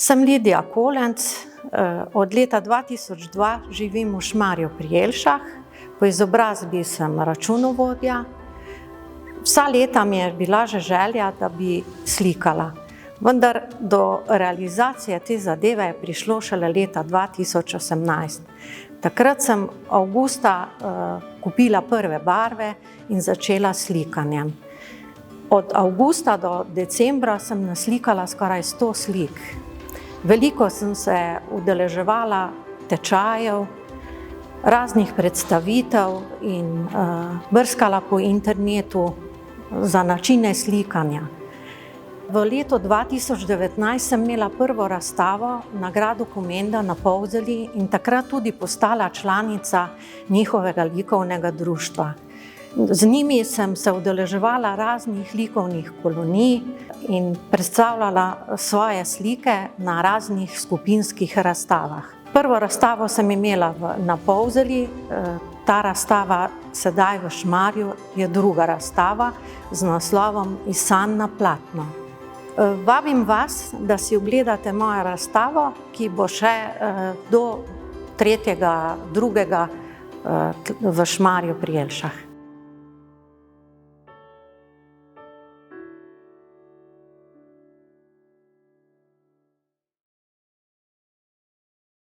Sem Lidija Kolenc, od leta 2002 živim v Šmarju pri Jelšah, po izobrazbi sem računovodja. Vsa leta mi je bila že želja, da bi slikala, vendar do realizacije te zadeve je prišlo šele leta 2018. Takrat sem avgusta kupila prve barve in začela s slikanjem. Od avgusta do decembra sem naslikala skoraj 100 slik. Veliko sem se udeleževala tečajev, raznih predstavitev in brskala po internetu za načine slikanja. V letu 2019 sem imela prvo razstavo na gradu Komenda na Polzeli in takrat tudi postala članica njihovega likovnega društva. Z njimi sem se udeleževala raznih likovnih kolonij in predstavljala svoje slike na raznih skupinskih razstavah. Prvo razstavo sem imela na Polzeli, ta razstava sedaj v Šmarju je druga razstava z naslovom Iz sanj na platno. Vabim vas, da si ogledate mojo razstavo, ki bo še do 3.2. v Šmarju pri Jelšah.